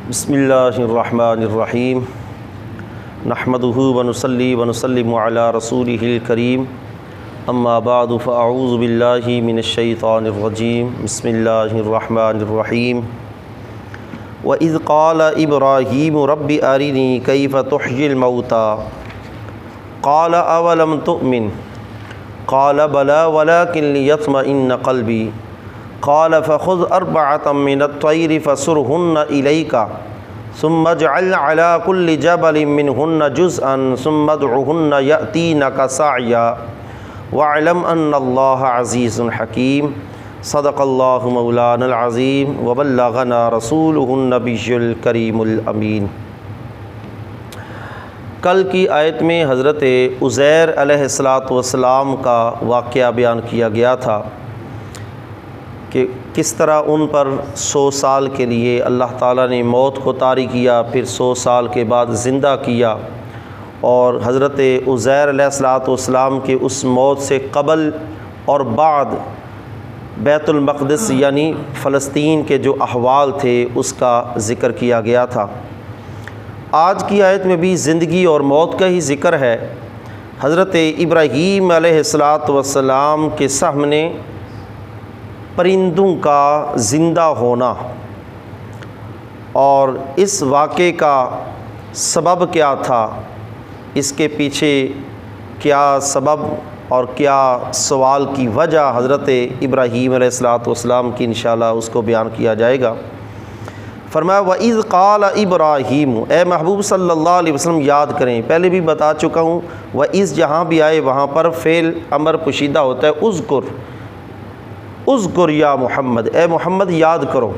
بسم اللہ الرحمن الرحیم نحمدہ ونصلی ونسلم علی رسولہ الکریم اما بعد فاعوذ باللہ من الشیطان الرجیم بسم اللہ الرحمن الرحیم وَإِذْ قَالَ إِبْرَاهِيمُ رَبِّ أَرِنِي كَيْفَ تُحْيِي الْمَوْتَى قَالَ أَوَلَمْ تُؤْمِنْ قَالَ بَلَى وَلَكِنْ لِيَطْمَئِنَّ قَلْبِي قَالَ فَخُذْ أَرْبَعَةً مِّنَ الطَّيْرِ فَصُرْهُنَّ إِلَيْكَ ثُمَّ اجْعَلْ عَلَى كُلِّ جَبَلٍ مِّنْهُنَّ جُزْءًا ثُمَّ ادْعُهُنَّ يَأْتِينَكَ سَعْيًا وَاعْلَمْ أَنَّ اللَّهَ عَزِيزٌ حَكِيمٌ صدق اللہ مولانا العظیم وبلغنا رسولہ النبی الکریم الامین۔ کل کی آیت میں حضرت عزیر علیہ السلام کا واقعہ بیان کیا گیا تھا کہ کس طرح ان پر 100 سال کے لیے اللہ تعالیٰ نے موت کو طاری کیا، پھر 100 سال کے بعد زندہ کیا، اور حضرت عزیر علیہ السلام کے اس موت سے قبل اور بعد بیت المقدس یعنی فلسطین کے جو احوال تھے اس کا ذکر کیا گیا تھا۔ آج کی آیت میں بھی زندگی اور موت کا ہی ذکر ہے۔ حضرت ابراہیم علیہ السلام کے سامنے پرندوں کا زندہ ہونا اور اس واقعے کا سبب کیا تھا، اس کے پیچھے کیا سبب اور کیا سوال کی وجہ حضرت ابراہیم علیہ السلام کی انشاءاللہ اس کو بیان کیا جائے گا۔ فرمایا وَإِذْ قَالَ إِبْرَاهِيمُ، اے محبوب صلی اللہ علیہ وسلم یاد کریں، پہلے بھی بتا چکا ہوں، وَإِذْ جہاں بھی آئے وہاں پر فعل امر پوشیدہ ہوتا ہے، اذکر اذکر یا محمد، اے محمد یاد کرو۔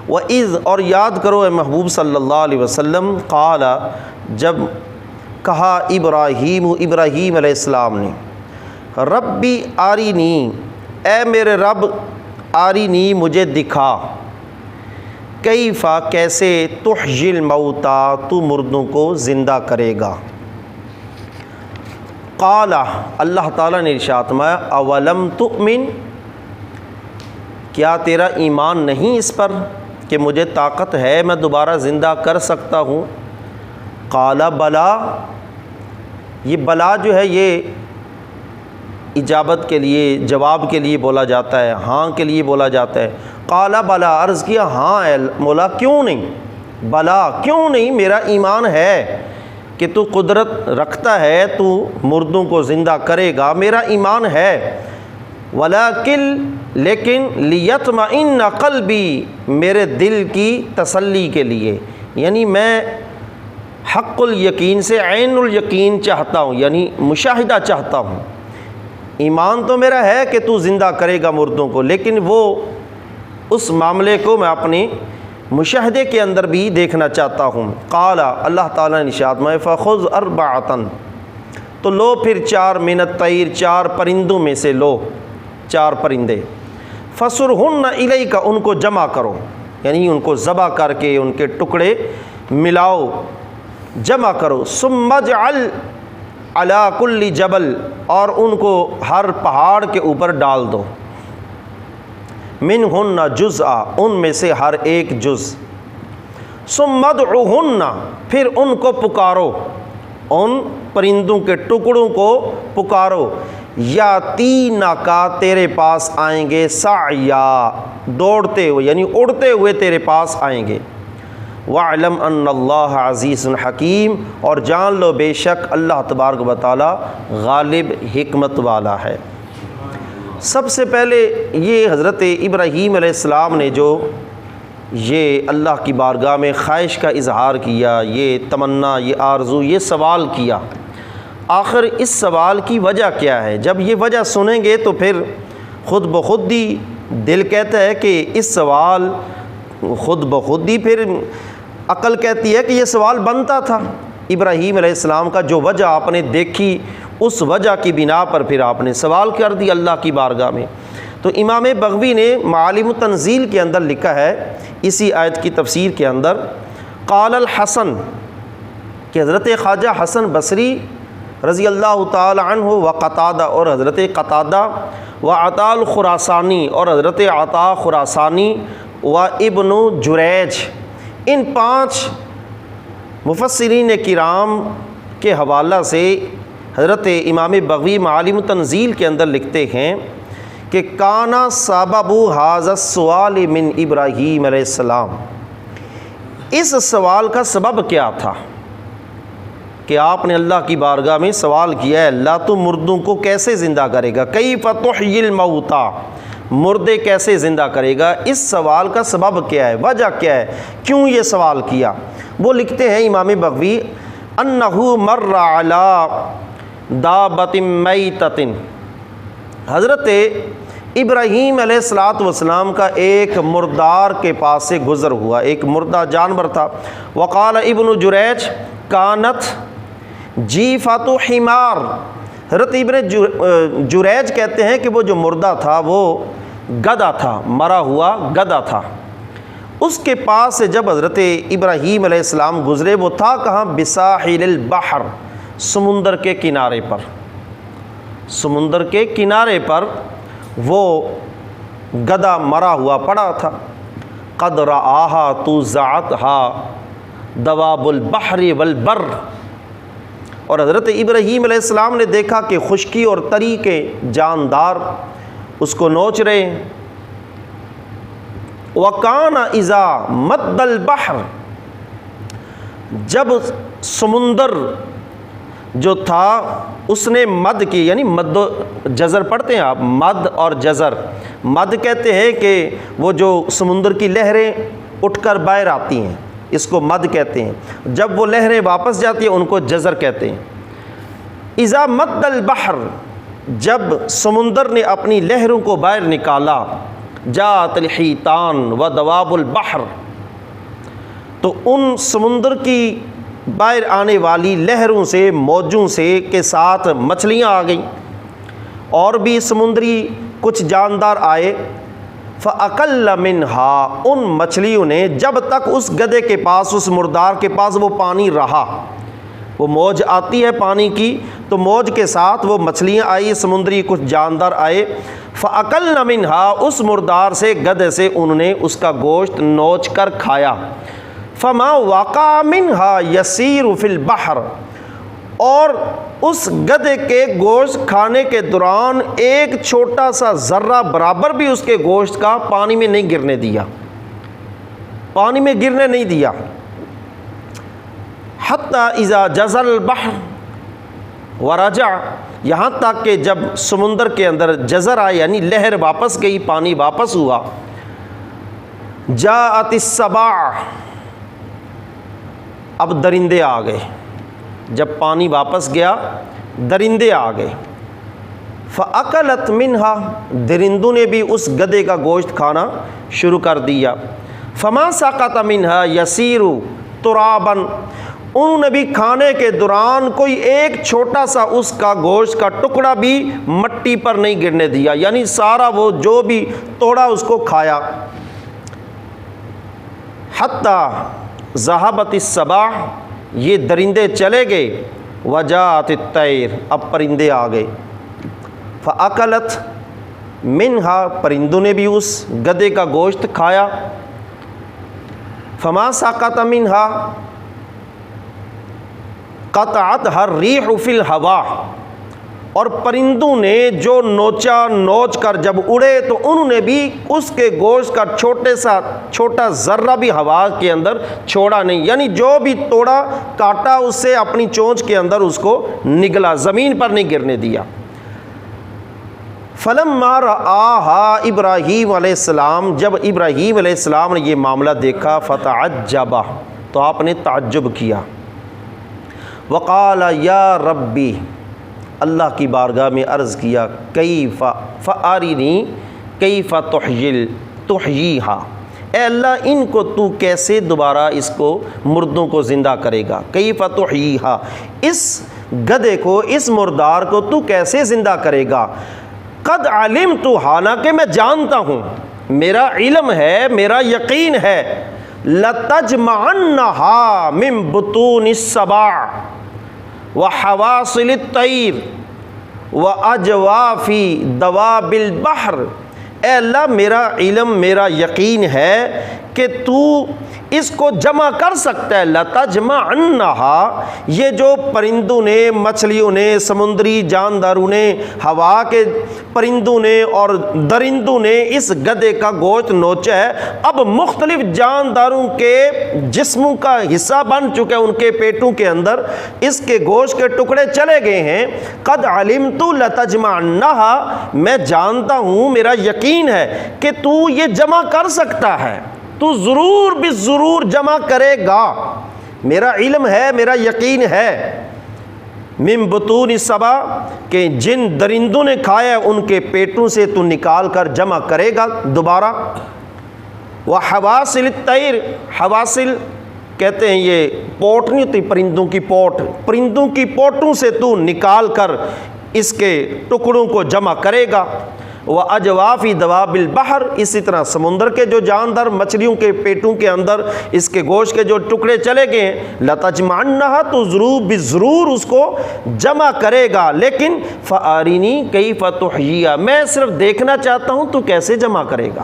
وَإِذْ اور یاد کرو اے محبوب صلی اللہ علیہ وسلم، قال جب کہا ابراہیم علیہ السلام نے، ربی آرینی، اے میرے رب آرینی مجھے دکھا، کیفا کیسے، تحیی الموتا تو مردوں کو زندہ کرے گا۔ قال اللہ تعالیٰ نے ارشاد فرمایا اولم تؤمن، کیا تیرا ایمان نہیں اس پر کہ مجھے طاقت ہے میں دوبارہ زندہ کر سکتا ہوں؟ قال بلا، یہ بلا جو ہے یہ اجابت کے لیے، جواب کے لیے بولا جاتا ہے، ہاں کے لیے بولا جاتا ہے۔ قال بلا، عرض کیا ہاں اے مولا کیوں نہیں، بلا کیوں نہیں، میرا ایمان ہے کہ تو قدرت رکھتا ہے، تو مردوں کو زندہ کرے گا، میرا ایمان ہے۔ ولیکن لیکن لیطمئن قلبی، میرے دل کی تسلی کے لیے، یعنی میں حق الیقین سے عین الیقین چاہتا ہوں، یعنی مشاہدہ چاہتا ہوں۔ ایمان تو میرا ہے کہ تو زندہ کرے گا مردوں کو، لیکن وہ اس معاملے کو میں اپنے مشاہدے کے اندر بھی دیکھنا چاہتا ہوں۔ قال اللہ تعالیٰ نے ارشاد فرمایا فخذ اربعۃ، تو لو پھر 4 من الطیر، 4 پرندوں میں سے لو 4 پرندے، فصرہن الیک، ان کو جمع کرو، یعنی ان کو ذبح کر کے ان کے ٹکڑے ملاؤ، جمع کرو، ثم اجعل علی کل جبل، اور ان کو ہر پہاڑ کے اوپر ڈال دو، منہن جزءا، ان میں سے ہر ایک جز، ثم ادعوہن، پھر ان کو پکارو، ان پرندوں کے ٹکڑوں کو پکارو، یاتینکا، تیرے پاس آئیں گے، سعیا، دوڑتے ہوئے یعنی اڑتے ہوئے تیرے پاس آئیں گے۔ وَاعْلَمْ أَنَّ اللَّهَ عَزِيزٌ حَكِيمٌ، اور جان لو بے شک اللہ تبارک و تعالی غالب حکمت والا ہے۔ سب سے پہلے یہ حضرت ابراہیم علیہ السلام نے جو یہ اللہ کی بارگاہ میں خواہش کا اظہار کیا، یہ تمنا، یہ آرزو، یہ سوال کیا، آخر اس سوال کی وجہ کیا ہے؟ جب یہ وجہ سنیں گے تو پھر خود بخود ہی دل کہتا ہے کہ اس سوال، خود بخود ہی پھر عقل کہتی ہے کہ یہ سوال بنتا تھا۔ ابراہیم علیہ السلام کا جو وجہ آپ نے دیکھی، اس وجہ کی بنا پر پھر آپ نے سوال کر دی اللہ کی بارگاہ میں۔ تو امام بغوی نے معالم التنزیل کے اندر لکھا ہے، اسی آیت کی تفسیر کے اندر، قال الحسن، کہ حضرت خواجہ حسن بصری رضی اللہ تعالی عنہ و قتادہ، اور حضرت قتادہ و عطاء الخراسانی، اور حضرت عطاء خراسانی و ابن جریج، ان 5 مفسرین کرام کے حوالہ سے حضرت امام بغوی معالم تنزیل کے اندر لکھتے ہیں کہ کانا سبب ھذا السؤال من ابراہیم علیہ السلام، اس سوال کا سبب کیا تھا کہ آپ نے اللہ کی بارگاہ میں سوال کیا ہے اللہ تو مردوں کو کیسے زندہ کرے گا، کیف تحیی الموتیٰ، مردے کیسے زندہ کرے گا، اس سوال کا سبب کیا ہے، وجہ کیا ہے، کیوں یہ سوال کیا؟ وہ لکھتے ہیں امام بغوی انہ مر علی دابۃ میتۃ، حضرت ابراہیم علیہ السلام کا ایک مردار کے پاس سے گزر ہوا، ایک مردہ جانور تھا۔ وقال ابن جریج کانت جیفۃ حمار، حضرت ابن جریج کہتے ہیں کہ وہ جو مردہ تھا وہ گدھا تھا، مرا ہوا گدھا تھا۔ اس کے پاس سے جب حضرت ابراہیم علیہ السلام گزرے، وہ تھا کہاں؟ بساحل البحر، سمندر کے کنارے پر، سمندر کے کنارے پر وہ گدھا مرا ہوا پڑا تھا۔ قد رآہا توزعتھا دواب البحر والبر، اور حضرت ابراہیم علیہ السلام نے دیکھا کہ خشکی اور تری کے جاندار اس کو نوچ رہے ہیں۔ وَكَانَ إِذَا مَدَّ الْبَحْرِ، جب سمندر جو تھا اس نے مد کی، یعنی مد و جزر پڑھتے ہیں آپ، مد اور جزر، مد کہتے ہیں کہ وہ جو سمندر کی لہریں اٹھ کر باہر آتی ہیں اس کو مد کہتے ہیں، جب وہ لہریں واپس جاتی ہیں ان کو جزر کہتے ہیں۔ اذا مد البحر، جب سمندر نے اپنی لہروں کو باہر نکالا، جاءت الحیتان و دواب البحر، تو ان سمندر کی باہر آنے والی لہروں سے، موجوں سے کے ساتھ مچھلیاں آ گئیں اور بھی سمندری کچھ جاندار آئے۔ فَأَقَلَّ مِنْهَا، ان مچھلیوں نے جب تک اس گدھے کے پاس، اس مردار کے پاس وہ پانی رہا، وہ موج آتی ہے پانی کی تو موج کے ساتھ وہ مچھلیاں آئی، سمندری کچھ جاندار آئے۔ فَأَقَلَّ مِنْهَا، اس مردار سے، گدھے سے انہوں نے اس کا گوشت نوچ کر کھایا۔ فَمَا وَقَعَ مِنْهَا يَسِيرُ فِي الْبَحْرِ، اور اس گدھے کے گوشت کھانے کے دوران ایک چھوٹا سا ذرہ برابر بھی اس کے گوشت کا پانی میں نہیں گرنے دیا، پانی میں گرنے نہیں دیا۔ حَتَّى إِذَا جَزَ الْبَحْرُ وَرَجَعَ، یہاں تک کہ جب سمندر کے اندر جزر آئے یعنی لہر واپس گئی، پانی واپس ہوا۔ جاءت السباع، اب درندے آ گئے، جب پانی واپس گیا درندے آ گئے۔ فَأَكَلَتْ مِنْهَا، درندوں نے بھی اس گدھے کا گوشت کھانا شروع کر دیا۔ فَمَا سَقَطَ مِنْهَا يَسِيرُ تُرَابًا، انہوں نے بھی کھانے کے دوران کوئی ایک چھوٹا سا اس کا گوشت کا ٹکڑا بھی مٹی پر نہیں گرنے دیا، یعنی سارا وہ جو بھی توڑا اس کو کھایا۔ حَتَّى ذَهَبَتِ السَّبَاع، یہ درندے چلے گئے۔ وَجَاءَتِ الطَّيْرُ، اب پرندے آ گئے۔ فَأَكَلَتْ مِنْهَا، پرندوں نے بھی اس گدھے کا گوشت کھایا۔ فَمَا سَقَطَ مِنْهَا قَطَعَتْهَا الرِّيحُ فِي الْهَوَاءِ، اور پرندوں نے جو نوچ کر جب اڑے تو انہوں نے بھی اس کے گوشت کا چھوٹا ذرہ بھی ہوا کے اندر چھوڑا نہیں، یعنی جو بھی توڑا کاٹا اس سے اپنی چونچ کے اندر اس کو نگلا، زمین پر نہیں گرنے دیا۔ فَلَمَّا رَآهَا ابراہیم علیہ السلام، جب ابراہیم علیہ السلام نے یہ معاملہ دیکھا، فَتَعَجَّبَ، تو آپ نے تعجب کیا۔ وقال یا ربی، اللہ کی بارگاہ میں عرض کیا، کیف فارینی کیف تحییھا، اے اللہ ان کو تو کیسے دوبارہ اس کو مردوں کو زندہ کرے گا، کیف تحییھا، اس گدھے کو، اس مردار کو تو کیسے زندہ کرے گا۔ قد علمت، حالانکہ میں جانتا ہوں، میرا علم ہے، میرا یقین ہے، لتجمعنھا من بطون السباع وحواصل الطیر واجواف دواب البحر، اے اللہ میرا علم، میرا یقین ہے کہ تو اس کو جمع کر سکتا ہے، لَتَجْمَعَنَّهَا، یہ جو پرندوں نے، مچھلیوں نے، سمندری جانداروں نے، ہوا کے پرندوں نے اور درندوں نے اس گدھے کا گوشت نوچا ہے، اب مختلف جانداروں کے جسموں کا حصہ بن چکا ہے، ان کے پیٹوں کے اندر اس کے گوشت کے ٹکڑے چلے گئے ہیں۔ قد علمت لتجمعنها، میں جانتا ہوں، میرا یقین ہے کہ تو یہ جمع کر سکتا ہے، تو ضرور بھی ضرور جمع کرے گا، میرا علم ہے، میرا یقین ہے۔ من بطون السبع، کہ جن درندوں نے کھایا ان کے پیٹوں سے تو نکال کر جمع کرے گا دوبارہ۔ وحواسل الطیر، حواسل کہتے ہیں یہ پوٹ نہیں ہوتی پرندوں کی پوٹ، پرندوں کی پوٹوں سے تو نکال کر اس کے ٹکڑوں کو جمع کرے گا۔ وَأَجْوَافِ دَوَابِ الْبَحْرِ، اسی طرح سمندر کے جو جاندار مچھلیوں کے پیٹوں کے اندر اس کے گوشت کے جو ٹکڑے چلے گئے ہیں، لَتَجْمَعَنَّهَا، تو ضرور بھی ضرور اس کو جمع کرے گا، لیکن فَأَرِنِي كَيْفَ تُحْيِيهَا، میں صرف دیکھنا چاہتا ہوں تو کیسے جمع کرے گا،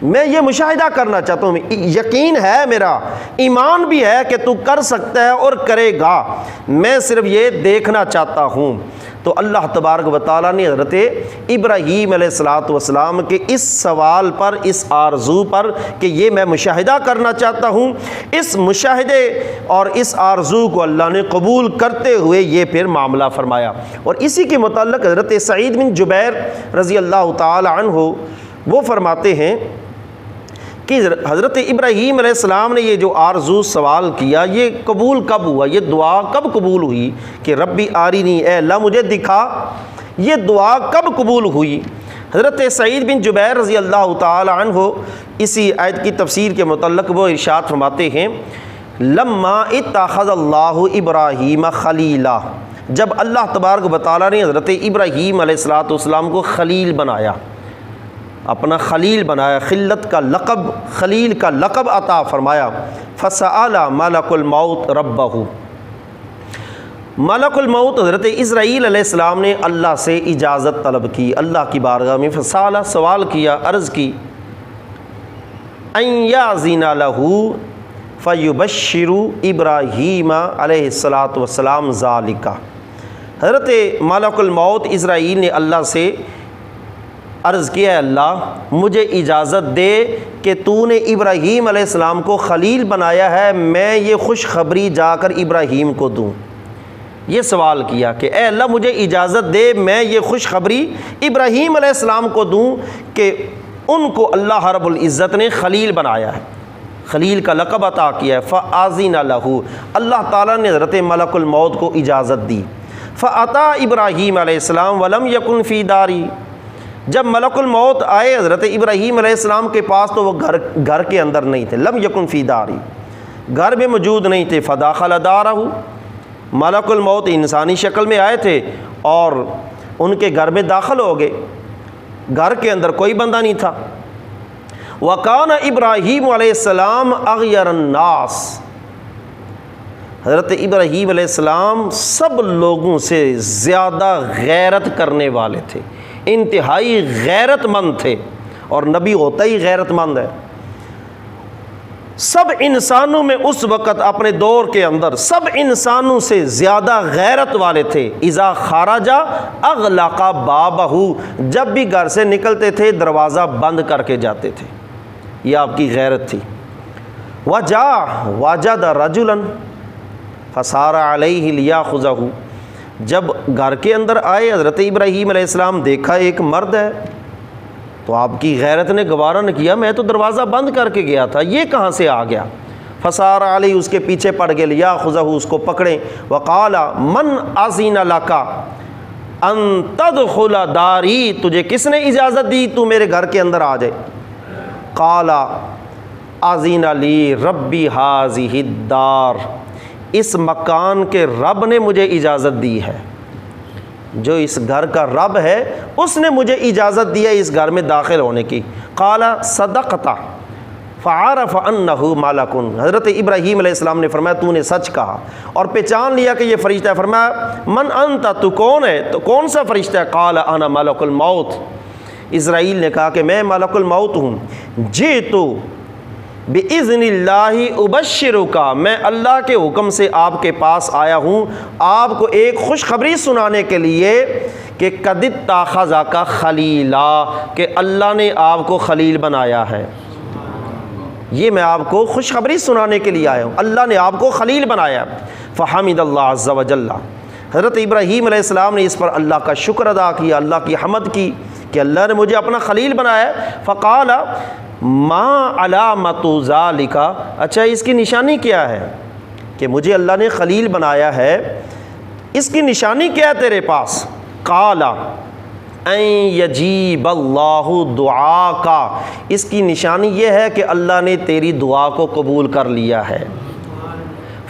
میں یہ مشاہدہ کرنا چاہتا ہوں، یقین ہے، میرا ایمان بھی ہے کہ تو کر سکتا ہے اور کرے گا، میں صرف یہ دیکھنا چاہتا ہوں۔ تو اللہ تبارک و تعالیٰ نے حضرت ابراہیم علیہ السلام کے اس سوال پر، اس آرزو پر کہ یہ میں مشاہدہ کرنا چاہتا ہوں، اس مشاہدے اور اس آرزو کو اللہ نے قبول کرتے ہوئے یہ پھر معاملہ فرمایا۔ اور اسی کے متعلق حضرت سعید بن جبیر رضی اللہ تعالی عنہ وہ فرماتے ہیں کہ حضرت ابراہیم علیہ السلام نے یہ جو آرزو سوال کیا، یہ قبول کب ہوا، یہ دعا کب قبول ہوئی کہ ربی آرینی، اے اللہ مجھے دکھا، یہ دعا کب قبول ہوئی؟ حضرت سعید بن جبیر رضی اللہ تعالی عنہ اسی آیت کی تفسیر کے متعلق وہ ارشاد فرماتے ہیں، لما اتخذ اللہ ابراہیم خلیلا، جب اللہ تبارک و تعالیٰ نے حضرت ابراہیم علیہ السلام کو خلیل بنایا، اپنا خلیل بنایا، خلت کا لقب، خلیل کا لقب عطا فرمایا، فسأل ملک الموت ربہ، ملک الموت حضرت اسرائیل علیہ السلام نے اللہ سے اجازت طلب کی، اللہ کی بارگاہ میں فسأل، سوال کیا، عرض کی، ان یأذن لہ فیبشر ابراہیم علیہ السلام ذالک، حضرت ملک الموت اسرائیل نے اللہ سے عرض کیا، ہے اللہ مجھے اجازت دے کہ تو نے ابراہیم علیہ السلام کو خلیل بنایا ہے، میں یہ خوشخبری جا کر ابراہیم کو دوں، یہ سوال کیا کہ اے اللہ مجھے اجازت دے میں یہ خوشخبری ابراہیم علیہ السلام کو دوں کہ ان کو اللہ رب العزت نے خلیل بنایا ہے، خلیل کا لقب عطا کیا ہے۔ فآذن لہ، اللہ تعالیٰ نے حضرت ملک الموت کو اجازت دی۔ فأتی ابراہیم علیہ السلام ولم یکن فی داری، جب ملک الموت آئے حضرت ابراہیم علیہ السلام کے پاس تو وہ گھر کے اندر نہیں تھے، لم یکن فی داری، گھر میں موجود نہیں تھے۔ فداخل دارہ، ملک الموت انسانی شکل میں آئے تھے اور ان کے گھر میں داخل ہو گئے، گھر کے اندر کوئی بندہ نہیں تھا۔ وکان ابراہیم علیہ السلام اغیر الناس، حضرت ابراہیم علیہ السلام سب لوگوں سے زیادہ غیرت کرنے والے تھے، انتہائی غیرت مند تھے، اور نبی ہوتا ہی غیرت مند ہے۔ سب انسانوں میں اس وقت اپنے دور کے اندر سب انسانوں سے زیادہ غیرت والے تھے۔ اذا خرج اغلق بابہ، جب بھی گھر سے نکلتے تھے دروازہ بند کر کے جاتے تھے، یہ آپ کی غیرت تھی۔ وجد رجلا فسار علیہ لیاخذہ، جب گھر کے اندر آئے حضرت ابراہیم علیہ السلام دیکھا ایک مرد ہے، تو آپ کی غیرت نے گوارا نہ کیا، میں تو دروازہ بند کر کے گیا تھا، یہ کہاں سے آ گیا؟ فسار علیہ، اس کے پیچھے پڑ گئے، لیاخذہ، اس کو پکڑیں۔ وقال من اذن لک ان تدخل داری، تجھے کس نے اجازت دی تو میرے گھر کے اندر آ جائے؟ قال اذن لی ربی ھذہ الدار، اس مکان کے رب نے مجھے اجازت دی ہے، جو اس گھر کا رب ہے اس نے مجھے اجازت دی ہے اس گھر میں داخل ہونے کی۔ قال صدقت فعرف انہ ملک، حضرت ابراہیم علیہ السلام نے فرمایا تو نے سچ کہا، اور پہچان لیا کہ یہ فرشتہ ہے۔ فرمایا من انت، تو کون ہے، تو کون سا فرشتہ ہے؟ قال انا ملک الموت، اسرائیل نے کہا کہ میں ملک الموت ہوں۔ جئت بِإِذْنِ اللَّهِ أُبَشِّرُكَ، میں اللہ کے حکم سے آپ کے پاس آیا ہوں آپ کو ایک خوشخبری سنانے کے لیے کہ قَدِ اتَّخَذَكَ خَلِيلًا، کہ اللہ نے آپ کو خلیل بنایا ہے۔ یہ میں آپ کو خوشخبری سنانے کے لیے آیا ہوں، اللہ نے آپ کو خلیل بنایا۔ فحمد اللہ عز وجل، حضرت ابراہیم علیہ السلام نے اس پر اللہ کا شکر ادا کیا، اللہ کی حمد کی کہ اللہ نے مجھے اپنا خلیل بنایا ہے۔ فقال ما علامت ذالک، اچھا اس کی نشانی کیا ہے کہ مجھے اللہ نے خلیل بنایا ہے، اس کی نشانی کیا ہے تیرے پاس؟ قال ان یجیب اللہ دعاک، اس کی نشانی یہ ہے کہ اللہ نے تیری دعا کو قبول کر لیا ہے۔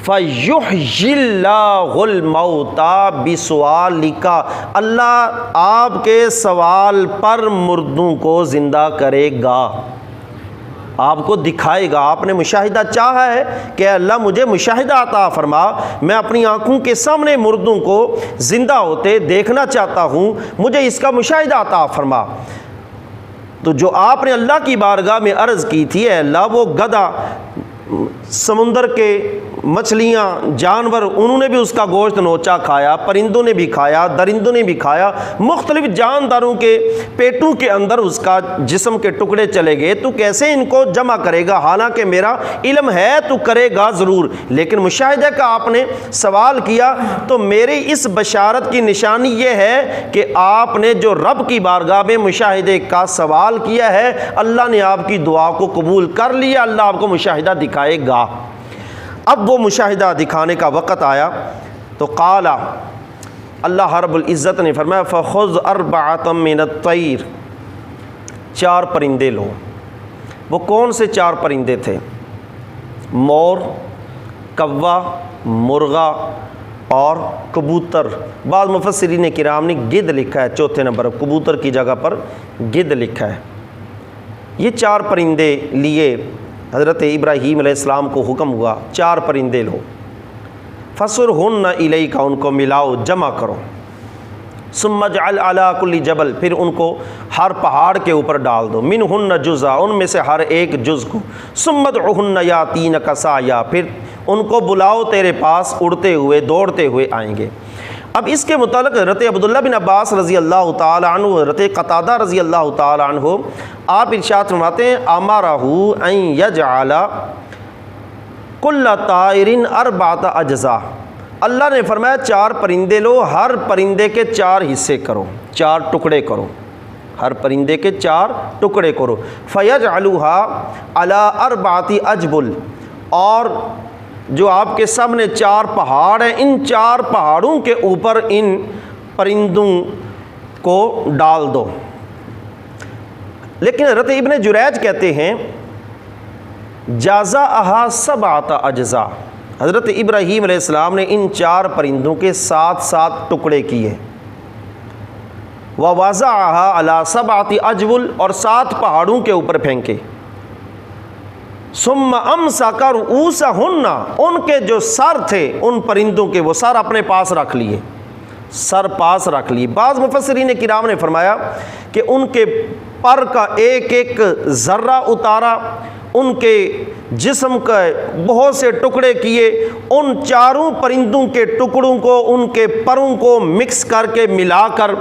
فَيُحْيِي اللَّهُ الْمَوْتَى بِسُؤَالِكَ، اللہ آپ کے سوال پر مردوں کو زندہ کرے گا، آپ کو دکھائے گا۔ آپ نے مشاہدہ چاہا ہے کہ اللہ مجھے مشاہدہ عطا فرما، میں اپنی آنکھوں کے سامنے مردوں کو زندہ ہوتے دیکھنا چاہتا ہوں، مجھے اس کا مشاہدہ عطا فرما۔ تو جو آپ نے اللہ کی بارگاہ میں عرض کی تھی، اے اللہ وہ گدھا، سمندر کے مچھلیاں، جانور، انہوں نے بھی اس کا گوشت نوچا کھایا، پرندوں نے بھی کھایا، درندوں نے بھی کھایا، مختلف جانداروں کے پیٹوں کے اندر اس کا جسم کے ٹکڑے چلے گئے، تو کیسے ان کو جمع کرے گا؟ حالانکہ میرا علم ہے تو کرے گا ضرور، لیکن مشاہدہ کا آپ نے سوال کیا، تو میری اس بشارت کی نشانی یہ ہے کہ آپ نے جو رب کی بارگاہ میں مشاہدے کا سوال کیا ہے، اللہ نے آپ کی دعا کو قبول کر لیا، اللہ آپ کو مشاہدہ دکھائے گا۔ اب وہ مشاہدہ دکھانے کا وقت آیا تو قال، اللہ رب العزت نے فرمایا فَخُذْ أَرْبَعَةً مِّنَ الطَّيْرِ، 4 پرندے لو۔ وہ کون سے 4 پرندے تھے؟ مور، کوا، مرغا اور کبوتر۔ بعض مفسرین کرام نے گدھ لکھا ہے چوتھے نمبر، کبوتر کی جگہ پر گدھ لکھا ہے۔ یہ 4 پرندے لیے حضرت ابراہیم علیہ السلام کو حکم ہوا 4 پرندے لو، فَصُرْهُنَّ إِلَيْكَ، ان کو ملاؤ، جمع کرو، ثُمَّ اجْعَلْ عَلَىٰ كُلِّ جبل، پھر ان کو ہر پہاڑ کے اوپر ڈال دو، مِنْهُنَّ جُزْءً، ان میں سے ہر ایک جز کو، ثُمَّ ادْعُهُنَّ يَأْتِينَكَ سَعْيًا، پھر ان کو بلاؤ تیرے پاس اڑتے ہوئے، دوڑتے ہوئے آئیں گے۔ اب اس کے متعلق حضرت عبداللہ بن عباس رضی اللہ تعالی عنہ، حضرت قتادہ رضی اللہ تعالی عنہ، آپ ارشاد فرماتے ہیں امرہ ان یجعل کل طائر 4 اجزاء، اللہ نے فرمایا 4 پرندے لو، ہر پرندے کے 4 حصے کرو، 4 ٹکڑے کرو، ہر پرندے کے 4 ٹکڑے کرو، فَيَجْعَلُوهَا عَلَىٰ 4 اجبل، اور جو آپ کے سامنے 4 پہاڑ ہیں، ان 4 پہاڑوں کے اوپر ان پرندوں کو ڈال دو۔ لیکن حضرت ابن جریج کہتے ہیں جَازَأَهَا 7 اجزاء، حضرت ابراہیم علیہ السلام نے ان 4 پرندوں کے 7 ٹکڑے کیے، وَوَضَعَهَا عَلَىٰ 7 اجبل، اور 7 پہاڑوں کے اوپر پھینکے، ثم امسک رؤوسہن، ان کے جو سر تھے ان پرندوں کے، وہ سر اپنے پاس رکھ لیے، سر پاس رکھ لیے۔ بعض مفسرین کرام نے فرمایا کہ ان کے پر کا ایک ایک ذرہ اتارا، ان کے جسم کا بہت سے ٹکڑے کیے، ان 4 پرندوں کے ٹکڑوں کو، ان کے پروں کو مکس کر کے ملا کر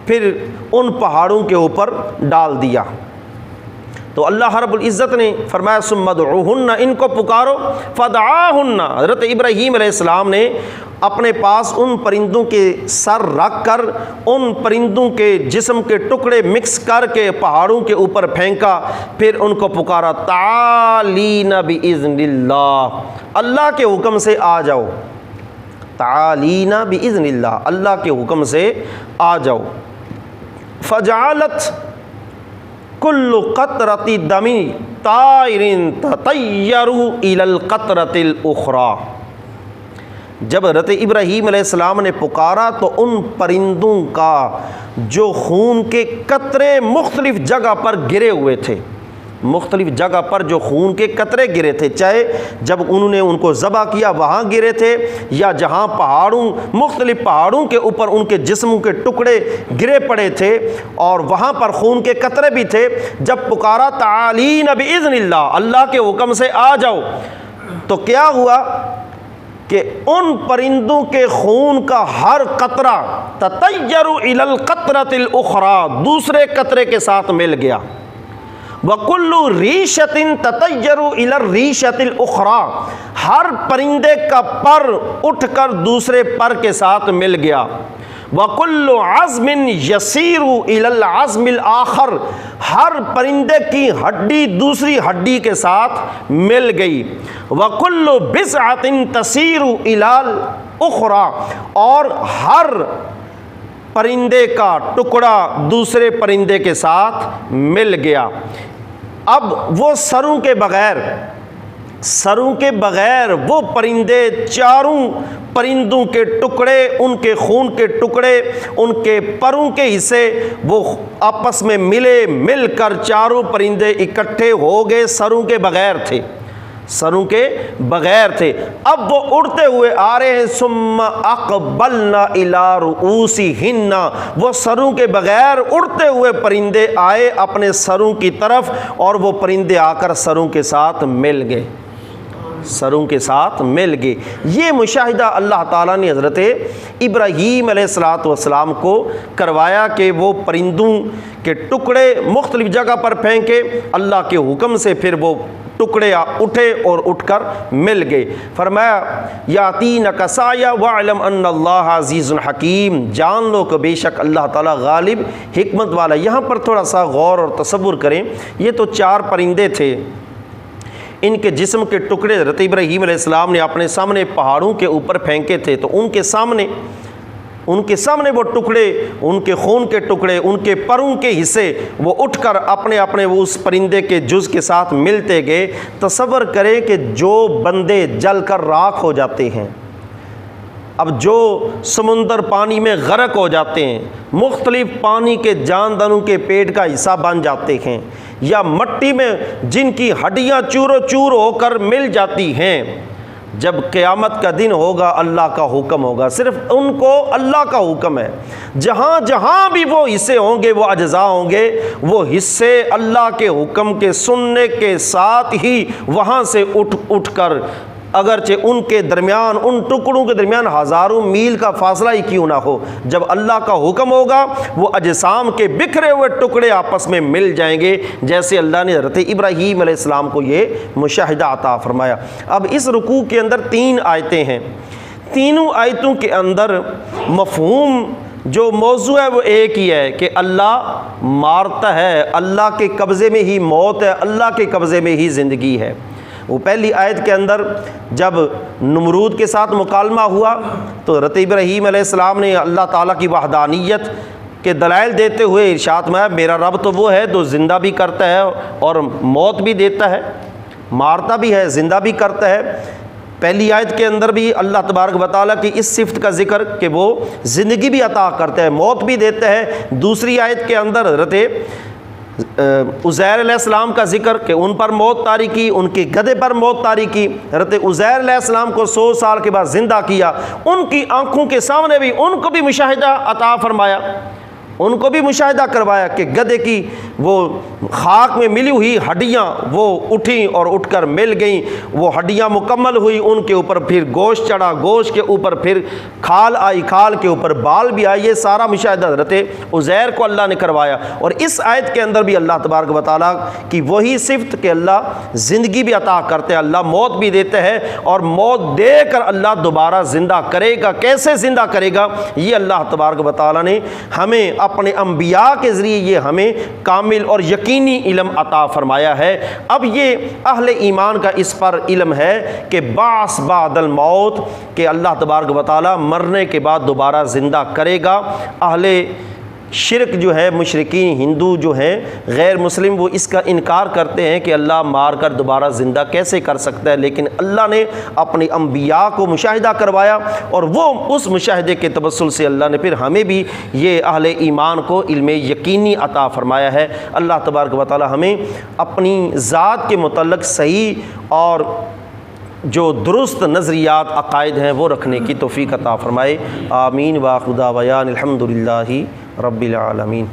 پھر ان پہاڑوں کے اوپر ڈال دیا۔ تو اللہ رب العزت نے فرمایا ثم ادعوہن، ان کو پکارو، فدعاہن، حضرت ابراہیم علیہ السلام نے اپنے پاس ان پرندوں کے سر رکھ کر ان پرندوں کے جسم کے ٹکڑے مکس کر کے پہاڑوں کے اوپر پھینکا، پھر ان کو پکارا تعالین باذن اللہ، اللہ کے حکم سے آ جاؤ، تعالین باذن اللہ، اللہ کے حکم سے آ جاؤ۔ فجعلت کل قطرۃ دم طائر تطیر الی القطرۃ الاخری، جب حضرت ابراہیم علیہ السلام نے پکارا تو ان پرندوں کا جو خون کے قطرے مختلف جگہ پر گرے ہوئے تھے، مختلف جگہ پر جو خون کے قطرے گرے تھے، چاہے جب انہوں نے ان کو ذبح کیا وہاں گرے تھے، یا جہاں مختلف پہاڑوں کے اوپر ان کے جسموں کے ٹکڑے گرے پڑے تھے اور وہاں پر خون کے قطرے بھی تھے، جب پکارا تعالین باذن اللہ، اللہ کے حکم سے آ جاؤ، تو کیا ہوا کہ ان پرندوں کے خون کا ہر قطرہ تطیر الی القطرۃ الاخری، دوسرے قطرے کے ساتھ مل گیا، وَكُلُّ رِيشَةٍ تَطَيَّرُ إِلَى الرِّيشَةِ الْأُخْرَى، ہر پرندے کا پر اٹھ کر دوسرے پر کے ساتھ مل گیا، وَكُلُّ عَزْمٍ يَسِيرُ إِلَى الْعَزْمِ الْآخَرِ، ہر پرندے کی ہڈی دوسری ہڈی کے ساتھ مل گئی، وَكُلُّ بِضْعَةٍ تَسِيرُ إِلَى الْأُخْرَى، اور ہر پرندے کا ٹکڑا دوسرے پرندے کے ساتھ مل گیا۔ اب وہ سروں کے بغیر وہ پرندے، چاروں پرندوں کے ٹکڑے، ان کے خون کے ٹکڑے، ان کے پروں کے حصے وہ آپس میں مل کر چاروں پرندے اکٹھے ہو گئے، سروں کے بغیر تھے۔ اب وہ اڑتے ہوئے آ رہے ہیں، ثم اقبلنا الی رؤوسہن، وہ سروں کے بغیر اڑتے ہوئے پرندے آئے اپنے سروں کی طرف، اور وہ پرندے آ کر سروں کے ساتھ مل گئے۔ یہ مشاہدہ اللہ تعالیٰ نے حضرت ابراہیم علیہ السلام کو کروایا کہ وہ پرندوں کے ٹکڑے مختلف جگہ پر پھینکے، اللہ کے حکم سے پھر وہ ٹکڑے اٹھے اور اٹھ کر مل گئے۔ فرمایا یاتینک سعیا واعلم ان اللہ عزیز حکیم، جان لو کہ بے شک اللہ تعالیٰ غالب حکمت والا۔ یہاں پر تھوڑا سا غور اور تصور کریں، یہ تو چار پرندے تھے، ان کے جسم کے ٹکڑے حضرت ابراہیم علیہ السلام نے اپنے سامنے پہاڑوں کے اوپر پھینکے تھے، تو ان کے سامنے وہ ٹکڑے، ان کے خون کے ٹکڑے، ان کے پروں کے حصے وہ اٹھ کر اپنے وہ اس پرندے کے جز کے ساتھ ملتے گئے۔ تصور کریں کہ جو بندے جل کر راکھ ہو جاتے ہیں، اب جو سمندر پانی میں غرق ہو جاتے ہیں، مختلف پانی کے جانداروں کے پیٹ کا حصہ بن جاتے ہیں، یا مٹی میں جن کی ہڈیاں چور و چور ہو کر مل جاتی ہیں، جب قیامت کا دن ہوگا اللہ کا حکم ہوگا، صرف ان کو اللہ کا حکم ہے، جہاں جہاں بھی وہ حصے ہوں گے، وہ اجزاء ہوں گے، وہ حصے اللہ کے حکم کے سننے کے ساتھ ہی وہاں سے اٹھ کر، اگرچہ ان کے درمیان، ان ٹکڑوں کے درمیان ہزاروں میل کا فاصلہ ہی کیوں نہ ہو، جب اللہ کا حکم ہوگا وہ اجسام کے بکھرے ہوئے ٹکڑے آپس میں مل جائیں گے، جیسے اللہ نے حضرت ابراہیم علیہ السلام کو یہ مشاہدہ عطا فرمایا۔ اب اس رکوع کے اندر 3 آیتیں ہیں، تینوں آیتوں کے اندر مفہوم جو موضوع ہے وہ ایک ہی ہے کہ اللہ مارتا ہے، اللہ کے قبضے میں ہی موت ہے، اللہ کے قبضے میں ہی زندگی ہے۔ وہ پہلی آیت کے اندر جب نمرود کے ساتھ مکالمہ ہوا تو حضرت ابراہیم علیہ السلام نے اللہ تعالیٰ کی وحدانیت کے دلائل دیتے ہوئے ارشاد میں میرا رب تو وہ ہے جو زندہ بھی کرتا ہے اور موت بھی دیتا ہے، مارتا بھی ہے، زندہ بھی کرتا ہے۔ پہلی آیت کے اندر بھی اللہ تبارک و تعالیٰ کی اس صفت کا ذکر کہ وہ زندگی بھی عطا کرتا ہے، موت بھی دیتا ہے۔ دوسری آیت کے اندر حضرت عزیر علیہ السلام کا ذکر کہ ان پر موت طاری کی، ان کے گدھے پر موت طاری کی۔ حضرت عزیر علیہ السلام کو 100 سال کے بعد زندہ کیا، ان کی آنکھوں کے سامنے بھی ان کو بھی مشاہدہ عطا فرمایا، ان کو بھی مشاہدہ کروایا کہ گدھے کی وہ خاک میں ملی ہوئی ہڈیاں وہ اٹھیں اور اٹھ کر مل گئیں، وہ ہڈیاں مکمل ہوئی، ان کے اوپر پھر گوشت چڑھا، گوشت کے اوپر پھر کھال آئی، کھال کے اوپر بال بھی آئی، یہ سارا مشاہدہ حضرت عزیر کو اللہ نے کروایا۔ اور اس آیت کے اندر بھی اللہ تبارک و تعالیٰ کی وہی صفت کہ اللہ زندگی بھی عطا کرتے ہیں، اللہ موت بھی دیتے ہیں، اور موت دے کر اللہ دوبارہ زندہ کرے گا۔ کیسے زندہ کرے گا یہ اللہ تبارک و تعالیٰ نے ہمیں اپنے انبیاء کے ذریعے یہ ہمیں کامل اور یقینی علم عطا فرمایا ہے۔ اب یہ اہل ایمان کا اس پر علم ہے کہ بعث بعد الموت، کہ اللہ تبارک و تعالی مرنے کے بعد دوبارہ زندہ کرے گا۔ اہل شرک جو ہے مشرکین ہندو جو ہیں غیر مسلم وہ اس کا انکار کرتے ہیں کہ اللہ مار کر دوبارہ زندہ کیسے کر سکتا ہے، لیکن اللہ نے اپنے انبیاء کو مشاہدہ کروایا اور وہ اس مشاہدے کے توسل سے اللہ نے پھر ہمیں بھی یہ اہل ایمان کو علم یقینی عطا فرمایا ہے۔ اللہ تبارک و تعالی ہمیں اپنی ذات کے متعلق صحیح اور جو درست نظریات عقائد ہیں وہ رکھنے کی توفیق عطا فرمائے۔ آمین۔ وآخر دعوانا الحمدللہ رب العالمین۔